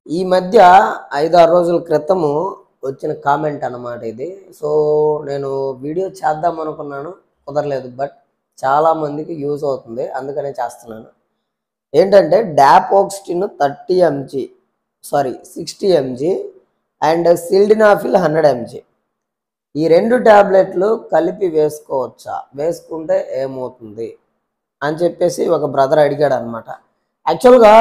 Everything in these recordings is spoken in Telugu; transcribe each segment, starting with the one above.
ఈ మధ్య 5, 6 రోజుల క్రితము వచ్చిన కామెంట్ అన్నమాట ఇది. సో, నేను వీడియో చేద్దాం అనుకున్నాను. కుదరలేదు. బట్ చాలా మందికి యూజ్ అవుతుంది. అందుకనే చేస్తున్నాను. ఏంటంటే డాపోక్స్టిన్ 30 ఎంజీ 60 ఎంజీ అండ్ సిల్డినాఫిల్ 100 ఎంజీ. ఈ 2 టాబ్లెట్లు కలిపి వేసుకోవచ్చా? వేసుకుంటే ఏమవుతుంది? అని చెప్పేసి ఒక బ్రదర్ అడిగాడు అనమాట. యాక్చువల్గా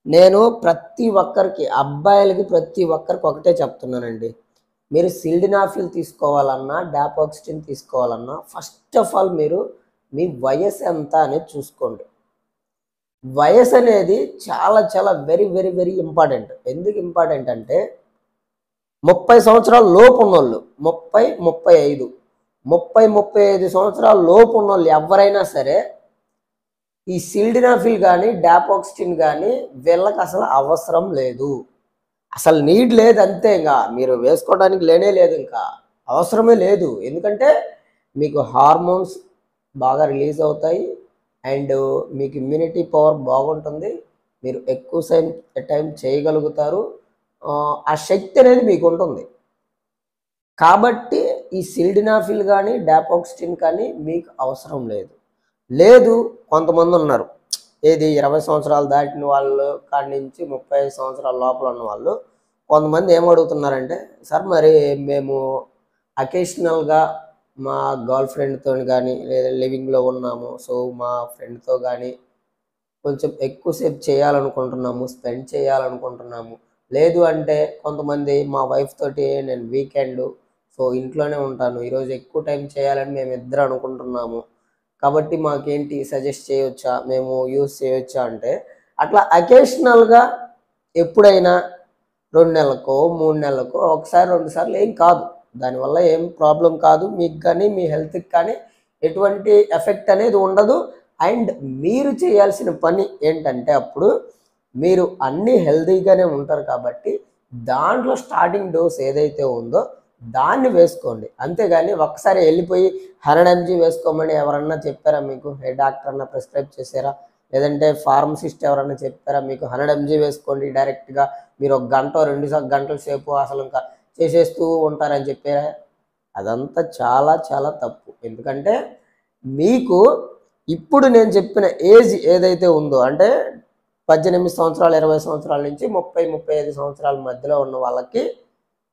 నేను ప్రతి ఒక్కరికి, అబ్బాయిలకి ప్రతి ఒక్కరికి ఒకటే చెప్తున్నానండి. మీరు సిల్డినాఫిల్ తీసుకోవాలన్నా, డాపోక్స్టిన్ తీసుకోవాలన్నా ఫస్ట్ ఆఫ్ ఆల్ మీరు మీ వయసు ఎంత అనేది చూసుకోండి. వయసు అనేది చాలా చాలా వెరీ వెరీ వెరీ ఇంపార్టెంట్. ఎందుకు ఇంపార్టెంట్ అంటే 30 సంవత్సరాల లోపు ఉన్నోళ్ళు, 30, 35, 35 సంవత్సరాల లోపు ఉన్నోళ్ళు ఎవరైనా సరే ఈ సిల్డినాఫిల్ కానీ డాపోక్స్టిన్ కానీ వీళ్ళకి అసలు అవసరం లేదు. అసలు నీడ్ లేదు, అంతే. ఇంకా మీరు వేసుకోవడానికి లేనే లేదు, ఇంకా అవసరమే లేదు. ఎందుకంటే మీకు హార్మోన్స్ బాగా రిలీజ్ అవుతాయి అండ్ మీకు ఇమ్యూనిటీ పవర్ బాగుంటుంది. మీరు ఎక్కువ టైం చేయగలుగుతారు. ఆ శక్తి అనేది మీకు ఉంటుంది. కాబట్టి ఈ సిల్డినాఫిల్ కానీ డాపోక్స్టిన్ కానీ మీకు అవసరం లేదు. కొంతమంది ఉన్నారు, ఏది 20 సంవత్సరాలు దాటిన వాళ్ళు కాడి నుంచి 35 సంవత్సరాల లోపల ఉన్న వాళ్ళు కొంతమంది ఏమడుగుతున్నారంటే, సార్ మరి మేము అకేషనల్గా మా గర్ల్ ఫ్రెండ్తో కానీ లేదా లివింగ్లో ఉన్నాము, సో మా ఫ్రెండ్తో కానీ కొంచెం ఎక్కువసేపు చేయాలనుకుంటున్నాము, స్పెండ్ చేయాలనుకుంటున్నాము. లేదు అంటే కొంతమంది మా వైఫ్ తోటి నేను వీకెండ్ సో ఇంట్లోనే ఉంటాను, ఈరోజు ఎక్కువ టైం చేయాలని మేము ఇద్దరు అనుకుంటున్నాము, కాబట్టి మాకేంటి సజెస్ట్ చేయొచ్చా, మేము యూస్ చేయొచ్చా అంటే, అట్లా అకేషనల్గా ఎప్పుడైనా 2 నెలలకో 3 నెలలకో ఒకసారి 2 సార్లు ఏం కాదు. దానివల్ల ఏం ప్రాబ్లం కాదు. మీకు కానీ మీ హెల్త్కి కానీ ఎటువంటి ఎఫెక్ట్ అనేది ఉండదు. అండ్ మీరు చేయాల్సిన పని ఏంటంటే అప్పుడు మీరు అన్నీ హెల్తీగానే ఉంటారు కాబట్టి దాంట్లో స్టార్టింగ్ డోస్ ఏదైతే ఉందో దాన్ని వేసుకోండి. అంతేగాని ఒక్కసారి వెళ్ళిపోయి 100 ఎంజీ వేసుకోమని ఎవరన్నా చెప్పారా మీకు? ఏ డాక్టర్ అన్నా ప్రిస్క్రైబ్ చేశారా? లేదంటే ఫార్మసిస్ట్ ఎవరన్నా చెప్పారా మీకు 100 ఎంజీ వేసుకోండి డైరెక్ట్గా, మీరు 1 గంట 2 గంటల సేపు అసలు ఇంకా చేసేస్తూ ఉంటారని చెప్పారా? అదంతా చాలా చాలా తప్పు. ఎందుకంటే మీకు ఇప్పుడు నేను చెప్పిన ఏజ్ ఏదైతే ఉందో, అంటే 18 సంవత్సరాలు 20 సంవత్సరాల నుంచి 30, 35 సంవత్సరాల మధ్యలో ఉన్న వాళ్ళకి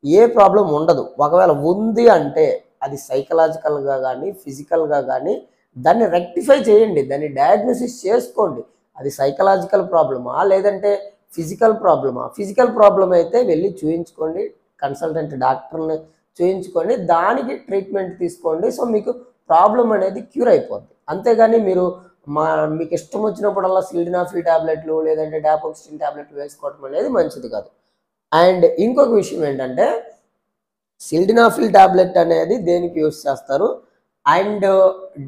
ఏ ప్రాబ్లం ఉండదు. ఒకవేళ ఉంది అంటే అది సైకలాజికల్గా కానీ ఫిజికల్గా కానీ దాన్ని రెక్టిఫై చేయండి, దాన్ని డయాగ్నోసిస్ చేసుకోండి. అది సైకలాజికల్ ప్రాబ్లమా లేదంటే ఫిజికల్ ప్రాబ్లమా? ఫిజికల్ ప్రాబ్లం అయితే వెళ్ళి చూయించుకోండి, కన్సల్టెంట్ డాక్టర్ని చూయించుకోండి, దానికి ట్రీట్మెంట్ తీసుకోండి. సో మీకు ప్రాబ్లం అనేది క్యూర్ అయిపోద్ది. అంతేగాని మీరు మీకు ఇష్టం వచ్చినప్పుడల్లా సిల్డినాఫిల్ టాబ్లెట్లు లేదంటే డాపోక్స్టిన్ టాబ్లెట్లు వేసుకోవడం అనేది మంచిది కాదు. అండ్ ఇంకొక విషయం ఏంటంటే సిల్డినాఫిల్ టాబ్లెట్ అనేది దేనికి యూస్ చేస్తారు అండ్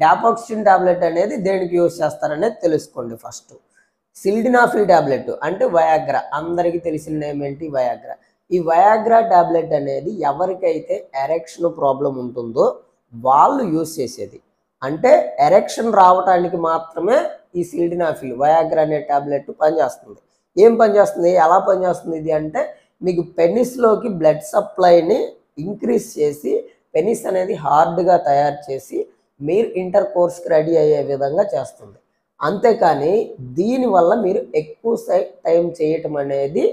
డాపోక్స్టిన్ టాబ్లెట్ అనేది దేనికి యూస్ చేస్తారనేది తెలుసుకోండి. ఫస్ట్ సిల్డినాఫిల్ టాబ్లెట్ అంటే వయాగ్రా, అందరికీ తెలిసిన నేమ్ ఏంటి? వయాగ్రా. ఈ వయాగ్రా టాబ్లెట్ అనేది ఎవరికైతే ఎరెక్షన్ ప్రాబ్లం ఉంటుందో వాళ్ళు యూస్ చేసేది. అంటే ఎరెక్షన్ రావడానికి మాత్రమే ఈ సిల్డినాఫిల్ వయాగ్రా అనే టాబ్లెట్ పనిచేస్తుంది. ఏం పనిచేస్తుంది, ఎలా పనిచేస్తుంది ఇది అంటే, మీకు పెనిస్లోకి బ్లడ్ సప్లైని ఇంక్రీజ్ చేసి పెనిస్ అనేది హార్డ్గా తయారు చేసి మీరు ఇంటర్ కోర్స్కి రెడీ అయ్యే విధంగా చేస్తుంది. అంతేకాని దీనివల్ల మీరు ఎక్కువ టైం చేయటం అనేది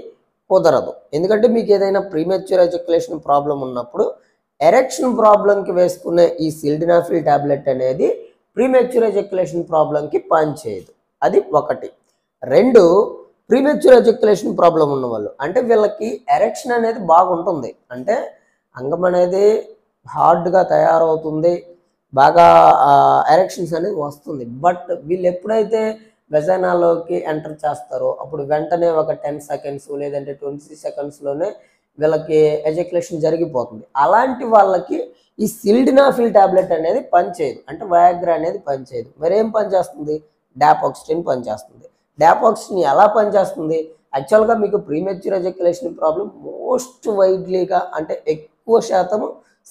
కుదరదు. ఎందుకంటే మీకు ఏదైనా ప్రీమెచ్యూర్ ఎజాక్యులేషన్ ప్రాబ్లం ఉన్నప్పుడు ఎరెక్షన్ ప్రాబ్లంకి వేసుకునే ఈ సిల్డినాఫిల్ టాబ్లెట్ అనేది ప్రీమెచ్యూర్ ఎజాక్యులేషన్ ప్రాబ్లంకి పనిచేయదు. అది ఒకటి. 2, ప్రీమెచ్యూర్ ఎజాక్యులేషన్ ప్రాబ్లం ఉన్నవాళ్ళు అంటే వీళ్ళకి ఎరెక్షన్ అనేది బాగుంటుంది, అంటే అంగం అనేది హార్డ్గా తయారవుతుంది, బాగా ఎరెక్షన్స్ అనేది వస్తుంది. బట్ వీళ్ళు ఎప్పుడైతే వెజైనాలోకి ఎంటర్ చేస్తారో అప్పుడు వెంటనే ఒక 10 సెకండ్స్ లేదంటే 20 సెకండ్స్లోనే వీళ్ళకి ఎజాక్యులేషన్ జరిగిపోతుంది. అలాంటి వాళ్ళకి ఈ సిల్డినాఫిల్ టాబ్లెట్ అనేది పనిచేయదు, అంటే వయాగ్రా అనేది పనిచేయదు. మరేం పనిచేస్తుంది? డాపోక్స్టిన్ పనిచేస్తుంది. డాపోక్స్టిన్ ఎలా పనిచేస్తుంది? యాక్చువల్గా మీకు ప్రీమెచ్యూర్ ఎజాక్యులేషన్ ప్రాబ్లం మోస్ట్ వైడ్లీగా అంటే ఎక్కువ శాతం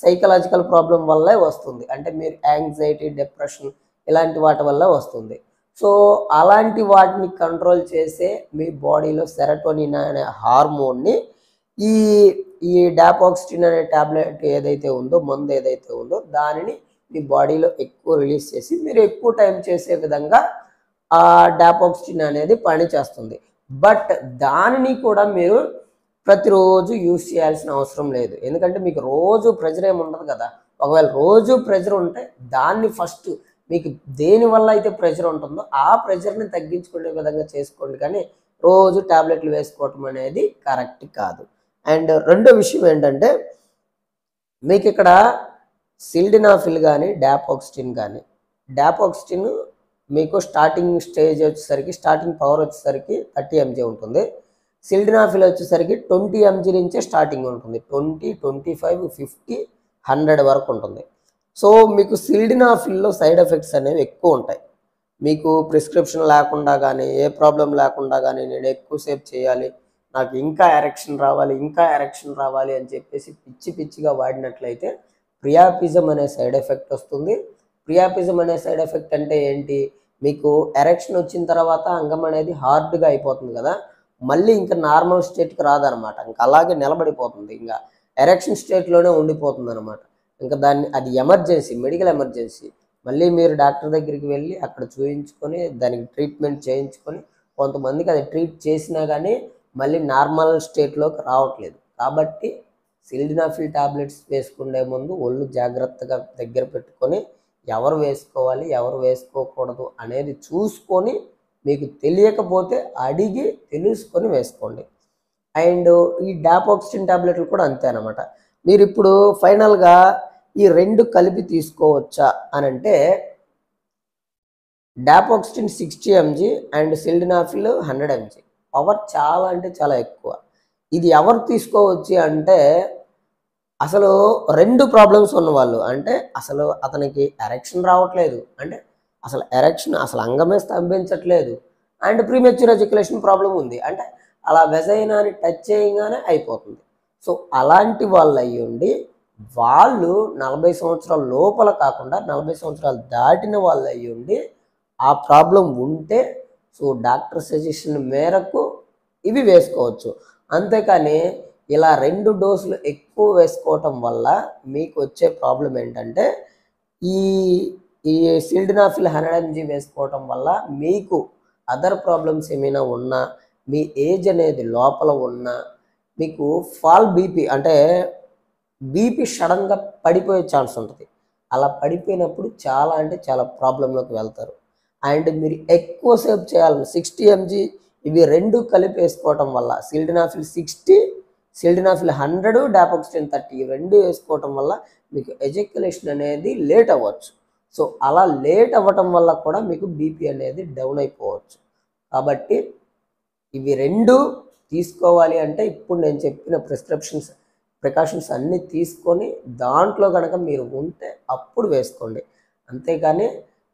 సైకలాజికల్ ప్రాబ్లం వల్లే వస్తుంది. అంటే మీరు యాంగ్జైటీ, డిప్రెషన్ ఇలాంటి వాటి వల్ల వస్తుంది. సో అలాంటి వాటిని కంట్రోల్ చేసే మీ బాడీలో సెరటోనిన్ అనే హార్మోన్ని ఈ ఈ డాపాక్సిన్ అనే టాబ్లెట్ ఏదైతే ఉందో, మందు ఏదైతే ఉందో దానిని మీ బాడీలో ఎక్కువ రిలీజ్ చేసి మీరు ఎక్కువ టైం చేసే విధంగా ఆ డాపాక్సిన్ అనేది పనిచేస్తుంది. బట్ దానిని కూడా మీరు ప్రతిరోజు యూజ్ చేయాల్సిన అవసరం లేదు. ఎందుకంటే మీకు రోజు ప్రెజర్ ఏమి ఉండదు కదా. ఒకవేళ రోజు ప్రెజర్ ఉంటే దాన్ని ఫస్ట్ మీకు దేనివల్ల అయితే ప్రెజర్ ఉంటుందో ఆ ప్రెజర్ని తగ్గించుకునే విధంగా చేసుకోండి, కానీ రోజు టాబ్లెట్లు వేసుకోవటం అనేది కరెక్ట్ కాదు. అండ్ రెండో విషయం ఏంటంటే, మీకు ఇక్కడ సిల్డినాఫిల్ కానీ డాపాక్సిన్ మీకు స్టార్టింగ్ స్టేజ్ వచ్చేసరికి, స్టార్టింగ్ పవర్ వచ్చేసరికి 30 mg ఉంటుంది. సిల్డినాఫిల్ వచ్చేసరికి 20 mg నుంచే స్టార్టింగ్ ఉంటుంది. 20, 25, 50, 100 వరకు ఉంటుంది. సో మీకు సిల్డినాఫిల్లో సైడ్ ఎఫెక్ట్స్ అనేవి ఎక్కువ ఉంటాయి. మీకు ప్రిస్క్రిప్షన్ లేకుండా కానీ, ఏ ప్రాబ్లం లేకుండా కానీ, నేను ఎక్కువసేపు చేయాలి, నాకు ఇంకా ఎరెక్షన్ రావాలి అని చెప్పేసి పిచ్చిగా వాడినట్లయితే ప్రియాపిజం అనే సైడ్ ఎఫెక్ట్ వస్తుంది. ప్రియాపిజం అనే సైడ్ ఎఫెక్ట్ అంటే ఏంటి, మీకు ఎరెక్షన్ వచ్చిన తర్వాత అంగం అనేది హార్డ్గా అయిపోతుంది కదా, మళ్ళీ ఇంకా నార్మల్ స్టేట్కి రాదనమాట. ఇంకా అలాగే నిలబడిపోతుంది, ఇంకా ఎరెక్షన్ స్టేట్లోనే ఉండిపోతుంది అనమాట. ఇంకా అది ఎమర్జెన్సీ, మెడికల్ ఎమర్జెన్సీ. మళ్ళీ మీరు డాక్టర్ దగ్గరికి వెళ్ళి అక్కడ చూయించుకొని దానికి ట్రీట్మెంట్ చేయించుకొని, కొంతమందికి అది ట్రీట్ చేసినా కానీ మళ్ళీ నార్మల్ స్టేట్లోకి రావట్లేదు. కాబట్టి సిల్డినాఫిల్ టాబ్లెట్స్ వేసుకునే ముందు ఒళ్ళు జాగ్రత్తగా దగ్గర పెట్టుకొని ఎవరు వేసుకోవాలి, ఎవరు వేసుకోకూడదు అనేది చూసుకొని, మీకు తెలియకపోతే అడిగి తెలుసుకొని వేసుకోండి. అండ్ ఈ డాపాక్సిన్ టాబ్లెట్లు కూడా అంతే అనమాట. మీరు ఇప్పుడు ఫైనల్గా ఈ రెండు కలిపి తీసుకోవచ్చా అని అంటే, డాపాక్సిన్ 60 mg అండ్ సిల్డినాఫిల్ 100 mg. పవర్ చాలా అంటే చాలా ఎక్కువ. ఇది ఎవరు తీసుకోవచ్చు అంటే, అసలు రెండు ప్రాబ్లమ్స్ ఉన్నవాళ్ళు, అంటే అసలు అతనికి ఎరెక్షన్ రావట్లేదు, అంటే అసలు అంగమే స్తంభించట్లేదు, అండ్ ప్రీమెచ్యూర్ ఎజాక్యులేషన్ ప్రాబ్లం ఉంది, అంటే అలా వెజైనాని టచ్ చేయగానే అయిపోతుంది. సో అలాంటి వాళ్ళు అయ్యుండి, వాళ్ళు 40 సంవత్సరాల లోపల కాకుండా 40 సంవత్సరాలు దాటిన వాళ్ళు అయ్యుండి ఆ ప్రాబ్లం ఉంటే, సో డాక్టర్ సజెషన్ మేరకు ఇవి వేసుకోవచ్చు. అంతేకాని ఇలా 2 డోసులు ఎక్కువ వేసుకోవటం వల్ల మీకు వచ్చే ప్రాబ్లం ఏంటంటే, ఈ ఈ సిల్డినాఫిల్ 100 mg వేసుకోవటం వల్ల మీకు అదర్ ప్రాబ్లమ్స్ ఏమైనా ఉన్నా, మీ ఏజ్ అనేది లోపల ఉన్నా, మీకు ఫాల్ బీపీ అంటే బీపీ సడన్గా పడిపోయే ఛాన్స్ ఉంటుంది. అలా పడిపోయినప్పుడు చాలా అంటే చాలా ప్రాబ్లంలోకి వెళ్తారు. అండ్ మీరు ఎక్కువసేపు చేయాలని 60 mg ఇవి రెండు కలిపి వేసుకోవటం వల్ల, సిల్డినాఫిల్ 60, సిల్డినాఫిల్ 100, డాపాక్సిన్ 30 ఈ రెండు వేసుకోవటం వల్ల మీకు ఎజాక్యులేషన్ అనేది లేట్ అవ్వచ్చు. సో అలా లేట్ అవ్వటం వల్ల కూడా మీకు బీపీ అనేది డౌన్ అయిపోవచ్చు. కాబట్టి ఇవి రెండు తీసుకోవాలి అంటే ఇప్పుడు నేను చెప్పిన ప్రికాషన్స్ అన్నీ తీసుకొని దాంట్లో కనుక మీరు ఉంటే అప్పుడు వేసుకోండి. అంతేకాని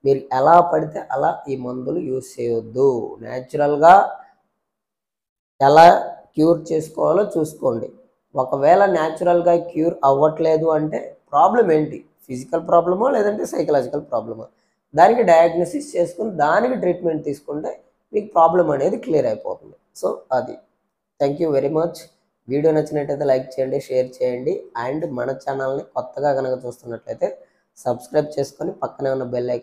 మీరు ఎలా పడితే అలా ఈ మందులు యూజ్ చేయొద్దు. న్యాచురల్గా ఎలా క్యూర్ చేసుకోవాలో చూసుకోండి. ఒకవేళ న్యాచురల్గా క్యూర్ అవ్వట్లేదు అంటే ప్రాబ్లం ఏంటి, ఫిజికల్ ప్రాబ్లమా లేదంటే సైకలాజికల్ ప్రాబ్లమా, దానికి డయాగ్నోసిస్ చేసుకుని దానికి ట్రీట్మెంట్ తీసుకుంటే మీకు ప్రాబ్లం అనేది క్లియర్ అయిపోతుంది. సో అది. Thank you very much. Video నచ్చినట్టయితే లైక్ చేయండి, షేర్ చేయండి, అండ్ మన ఛానల్ని కొత్తగా కనుక చూస్తున్నట్లయితే సబ్స్క్రైబ్ చేసుకొని పక్కనే ఉన్న బెల్ ఐకాన్